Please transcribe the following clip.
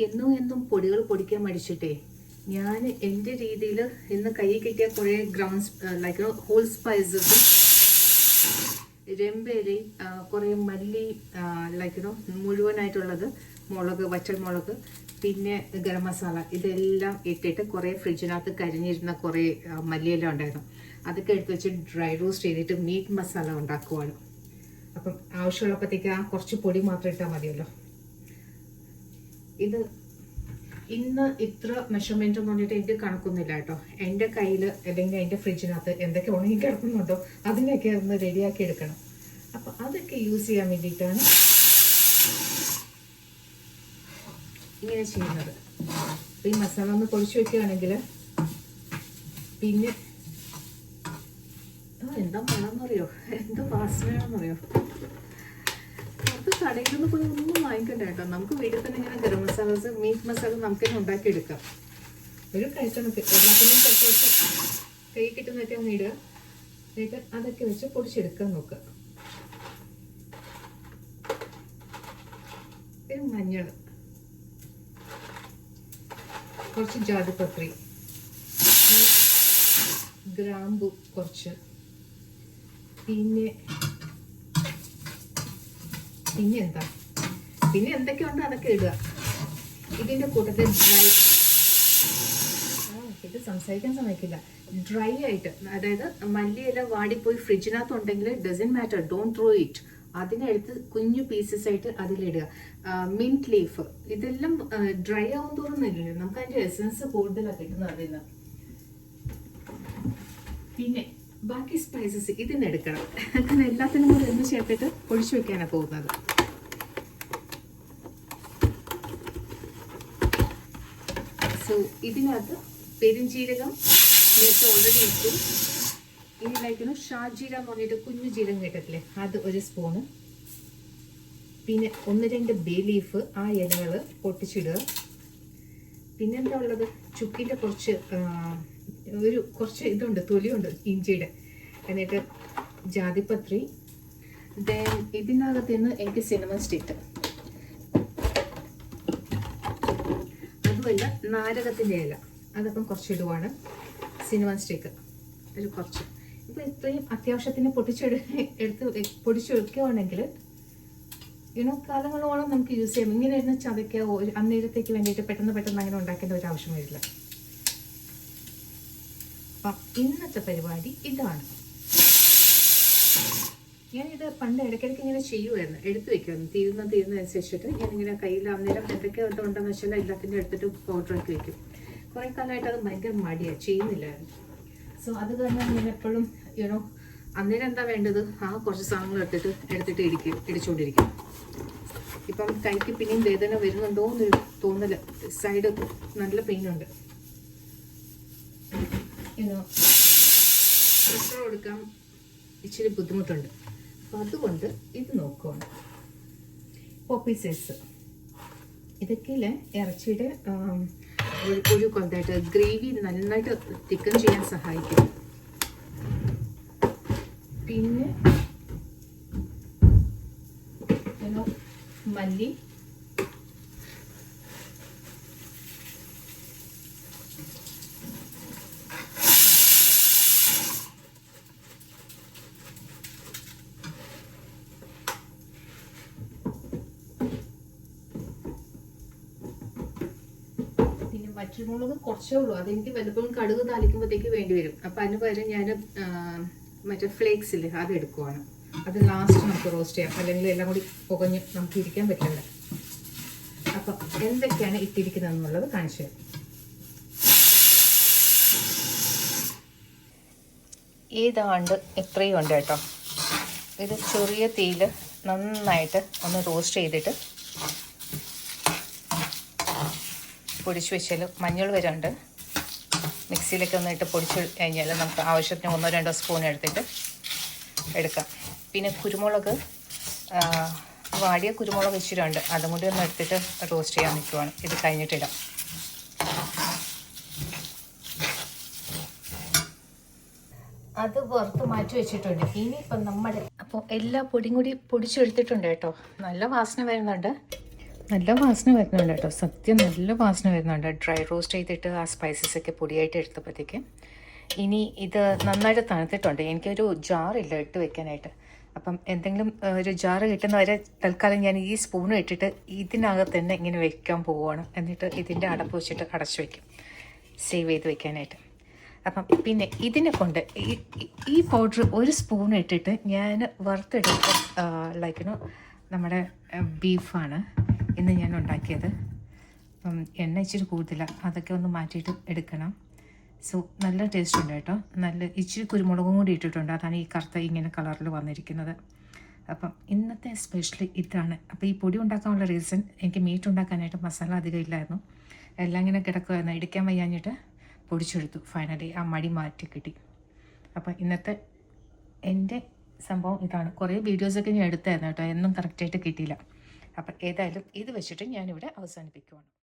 എന്നും എന്നും പൊടികൾ പൊടിക്കാൻ മടിച്ചിട്ടേ ഞാൻ എൻ്റെ രീതിയിൽ ഇന്ന് കൈ കിട്ടിയ കുറേ ഗ്രൗണ്ട് ലൈക്ക് ഹോൾ സ്പൈസസും രമ്പയിലയും കുറേ മല്ലി ലൈക്ക് മുഴുവനായിട്ടുള്ളത് മുളക് വറ്റൽമുളക് പിന്നെ ഗരം മസാല ഇതെല്ലാം ഇട്ടിട്ട് കുറേ ഫ്രിഡ്ജിനകത്ത് കരിഞ്ഞിരുന്ന കുറേ മല്ലിയെല്ലാം ഉണ്ടായിരുന്നു. അതൊക്കെ എടുത്ത് വെച്ച് ഡ്രൈ റോസ്റ്റ് ചെയ്തിട്ട് മീറ്റ് മസാല ഉണ്ടാക്കുവാണ്. അപ്പം ആവശ്യമുള്ളപ്പോഴത്തേക്ക് ആ കുറച്ച് പൊടി മാത്രം ഇട്ടാൽ മതിയല്ലോ. ഇത് ഇന്ന് ഇത്ര മെഷർമെന്റ് എന്ന് പറഞ്ഞിട്ട് എനിക്ക് കണക്കൊന്നുമില്ല കേട്ടോ. എൻ്റെ കയ്യിൽ അല്ലെങ്കിൽ എൻ്റെ ഫ്രിഡ്ജിനകത്ത് എന്തൊക്കെ ഉണങ്ങി കിടക്കുന്നുണ്ടോ അതിനൊക്കെ ഒന്ന് റെഡിയാക്കി എടുക്കണം. അപ്പം അതൊക്കെ യൂസ് ചെയ്യാൻ വേണ്ടിയിട്ടാണ് ഇങ്ങനെ ചെയ്യുന്നത്. അപ്പം ഈ മസാല ഒന്ന് പൊടിച്ചു വെക്കുകയാണെങ്കിൽ പിന്നെ എന്താ മണമെന്നറിയോ, എന്താ വാസനയാണെന്നറിയോ. അത് കടയിൽ നിന്ന് പോയി ഒന്നും വാങ്ങിക്കണ്ട കേട്ടോ. നമുക്ക് വീട്ടിൽ തന്നെ ഇങ്ങനെ ഗരം മസാലാസ് മീറ്റ് മസാല നമുക്ക് തന്നെ ഉണ്ടാക്കിയെടുക്കാം. ഒരു കഴിച്ചണക്ക് എല്ലാത്തിനും കുറച്ച് കുറച്ച് കൈ കിട്ടുന്നൊക്കെ ഒന്ന് ഇടുക. എന്നിട്ട് അതൊക്കെ വെച്ച് പൊടിച്ചെടുക്കാൻ നോക്കുക. പിന്നെ മഞ്ഞൾ, കുറച്ച് ജാതിപത്രി, ഗ്രാമ്പു കുറച്ച്, പിന്നെ എന്തൊക്കെയുണ്ട് അതൊക്കെ ഇടുക. ഇതിൻ്റെ കൂട്ടത്തിൽ ഇത് സംസാരിക്കാൻ സമ്മതിക്കില്ല. ഡ്രൈ ആയിട്ട്, അതായത് മല്ലിയെല്ലാം വാടിപ്പോയി ഫ്രിഡ്ജിനകത്തുണ്ടെങ്കിൽ doesn't matter, don't throw it. അതിനെടുത്ത് കുഞ്ഞു പീസസ് ആയിട്ട് അതിലിടുക. മിന്റ് ലീഫ് ഇതെല്ലാം ഡ്രൈ ആവും തോന്നുന്നില്ല, നമുക്ക് അതിൻ്റെ എസൻസ് കൂടുതലാണ് കിട്ടുന്നത് അതിൽ നിന്ന്. പിന്നെ ബാക്കി സ്പൈസസ് ഇതിന് എടുക്കണം. അങ്ങനെ എല്ലാത്തിനും കൂടെ ഒന്ന് ചേർത്തിട്ട് പൊടിച്ചു വെക്കാനാണ് പോകുന്നത്. സോ ഇതിനകത്ത് പെരുംജീരകം നേരത്തെ ഓൾറെഡി ഇട്ടു. ഇനി ലൈക്കുന്നു ഷാജീര എന്ന് പറഞ്ഞിട്ട് കുഞ്ഞു ജീരകം കേട്ടിട്ടില്ലേ, അത് ഒരു സ്പൂണ്. പിന്നെ 1-2 ബേ ലീഫ്, ആ ഇലകൾ പൊട്ടിച്ചിടുക. പിന്നെന്താ ഉള്ളത്, ചുക്കിൻ്റെ കുറച്ച് ഇതുണ്ട്, തൊലിയുണ്ട് ഇഞ്ചിയുടെ. എന്നിട്ട് ജാതിപത്രി. ദെൻ ഇതിനകത്ത് നിന്ന് എനിക്ക് സിനമൺ സ്റ്റിക്ക്, അതുമല്ല നാരകത്തിൻ്റെ ഇല, അതപ്പം കുറച്ച് ഇടുവാണ്. സിനമൺ സ്റ്റിക്ക് ഒരു കുറച്ച്. ഇപ്പം ഇത്രയും അത്യാവശ്യത്തിന് പൊടിച്ചു വെക്കുകയാണെങ്കിൽ കാലങ്ങളോളം നമുക്ക് യൂസ് ചെയ്യാം. ഇങ്ങനെ ഇരുന്ന് ചതയ്ക്കുക അന്നേരത്തേക്ക് വേണ്ടിയിട്ട് പെട്ടെന്ന് അങ്ങനെ ഉണ്ടാക്കേണ്ട ഒരു ആവശ്യം വരില്ല. അപ്പം ഇന്നത്തെ പരിപാടി ഇതാണ്. ഞാനിത് പണ്ട് ഇടയ്ക്കിടയ്ക്ക് ഇങ്ങനെ ചെയ്യുമായിരുന്നു, എടുത്തു വെക്കുമായിരുന്നു. തീരുന്നതനുസരിച്ചിട്ട് ഞാനിങ്ങനെ കയ്യിൽ അന്നേരം എന്തൊക്കെ ഉണ്ടെന്ന് വെച്ചാൽ എല്ലാത്തിൻ്റെ എടുത്തിട്ട് പൗഡറാക്കി വെക്കും. കുറേ കാലമായിട്ട് അത് ഭയങ്കര മടിയാണ്, ചെയ്യുന്നില്ലായിരുന്നു. സോ അത് കാരണം ഞാൻ എപ്പോഴും അന്നേരം എന്താ വേണ്ടത്, ആ കുറച്ച് സാധനങ്ങൾ എടുത്തിട്ട് ഇടിച്ചുകൊണ്ടിരിക്കും. ഇപ്പം കൈക്ക് പിന്നെയും വേദന വരുന്നുണ്ടോ എന്നൊരു തോന്നല്, സൈഡ് നല്ല പെയിനുണ്ട്. പ്രഷർ കൊടുക്കാൻ ഇച്ചിരി ബുദ്ധിമുട്ടുണ്ട്. അപ്പം അതുകൊണ്ട് ഇത് നോക്കുവാണ്. പോപ്പി സൈസ് ഇതൊക്കെ ഇറച്ചിയുടെ ഒരു കൊണ്ടായിട്ട് ഗ്രേവി നന്നായിട്ട് തിക്കൻ ചെയ്യാൻ സഹായിക്കും. പിന്നെ മല്ലി, വറ്റൽമുളക് കുറച്ചേ ഉള്ളൂ. അതെനിക്ക് വല്ലപ്പോഴും കടുക് താളിക്കുമ്പോഴത്തേക്ക് വേണ്ടി വരും. അപ്പം അതിന് പകരം ഞാൻ മറ്റേ ഫ്ലേക്സ് ഇല്ലേ അത് എടുക്കുവാണ്. അത് ലാസ്റ്റ് നമുക്ക് റോസ്റ്റ് ചെയ്യാം, അല്ലെങ്കിൽ എല്ലാം കൂടി പുകഞ്ഞ് നമുക്ക് ഇരിക്കാൻ പറ്റില്ല. അപ്പം എന്തൊക്കെയാണ് ഇട്ടിരിക്കുന്നതെന്നുള്ളത് കാണിച്ചു തരാം. ഏതാണ്ട് ഇത്രയും ഉണ്ട് കേട്ടോ. ഇത് ചെറിയ തീയിൽ നന്നായിട്ട് ഒന്ന് റോസ്റ്റ് ചെയ്തിട്ട് പൊടിച്ചു വെച്ചാൽ മഞ്ഞൾ വരുന്നുണ്ട്. മിക്സിയിലൊക്കെ ഒന്നിട്ട് പൊടിച്ച് കഴിഞ്ഞാൽ നമുക്ക് ആവശ്യത്തിന് 1-2 സ്പൂൺ എടുത്തിട്ട് എടുക്കാം. പിന്നെ കുരുമുളക്, വാടിയ കുരുമുളക് ഇച്ചിരിയുണ്ട്, അതും കൂടി ഒന്ന് എടുത്തിട്ട് റോസ്റ്റ് ചെയ്യാൻ നിൽക്കുവാണ്. ഇത് കഴിഞ്ഞിട്ടിടാം. അത് വറുത്ത് മാറ്റി വെച്ചിട്ടുണ്ട്. ഇനിയിപ്പം അപ്പോൾ എല്ലാ പൊടിയും കൂടി പൊടിച്ചെടുത്തിട്ടുണ്ട് കേട്ടോ. നല്ല വാസന വരുന്നുണ്ട്. നല്ല വാസന വരുന്നുണ്ട് കേട്ടോ, സത്യം നല്ല വാസന വരുന്നുണ്ട്. ഡ്രൈ റോസ്റ്റ് ചെയ്തിട്ട് ആ സ്പൈസസ് ഒക്കെ പൊടിയായിട്ട് എടുത്തപ്പോഴത്തേക്ക്. ഇനി ഇത് നന്നായിട്ട് തണുത്തിട്ടുണ്ട്. എനിക്കൊരു ജാറില്ല ഇട്ട് വെക്കാനായിട്ട്. അപ്പം എന്തെങ്കിലും ഒരു ജാറ് കിട്ടുന്ന വരെ തൽക്കാലം ഞാൻ ഈ സ്പൂണും ഇട്ടിട്ട് ഇതിനകത്ത് തന്നെ ഇങ്ങനെ വെക്കാൻ പോവുകയാണ്. എന്നിട്ട് ഇതിൻ്റെ അടപ്പ് വെച്ചിട്ട് അടച്ചു വയ്ക്കും, സേവ് ചെയ്ത് വെക്കാനായിട്ട്. അപ്പം പിന്നെ ഇതിനെ കൊണ്ട് ഈ പൗഡർ ഒരു സ്പൂൺ ഇട്ടിട്ട് ഞാൻ വറുത്തെടുത്ത ലൈക്കിനോ നമ്മുടെ ബീഫാണ് ഇന്ന് ഞാൻ ഉണ്ടാക്കിയത്. അപ്പം എണ്ണ ഇച്ചിരി കൂടുതലാണ്, അതൊക്കെ ഒന്ന് മാറ്റിയിട്ട് എടുക്കണം. സോ നല്ല ടേസ്റ്റ് ഉണ്ട് കേട്ടോ. നല്ല ഇച്ചിരി കുരുമുളകും കൂടി ഇട്ടിട്ടുണ്ട്, അതാണ് ഈ കറുത്ത ഇങ്ങനെ കളറിൽ വന്നിരിക്കുന്നത്. അപ്പം ഇന്നത്തെ സ്പെഷ്യലി ഇതാണ്. അപ്പോൾ ഈ പൊടി ഉണ്ടാക്കാനുള്ള റീസൺ, എനിക്ക് മീറ്റ് ഉണ്ടാക്കാനായിട്ട് മസാല അധികം ഇല്ലായിരുന്നു, എല്ലാം ഇങ്ങനെ കിടക്കുമായിരുന്നു. ഇടിക്കാൻ വയ്യാഞ്ഞിട്ട് പൊടിച്ചെടുത്തു. ഫൈനലി ആ മടി മാറ്റി കിട്ടി. അപ്പം ഇന്നത്തെ എൻ്റെ സംഭവം ഇതാണ്. കുറേ വീഡിയോസൊക്കെ ഞാൻ എടുത്തായിരുന്നു കേട്ടോ, എന്നും കറക്റ്റായിട്ട് കിട്ടിയില്ല. അപ്പം ഏതായാലും ഇത് വെച്ചിട്ട് ഞാനിവിടെ അവസാനിപ്പിക്കുവാണ്.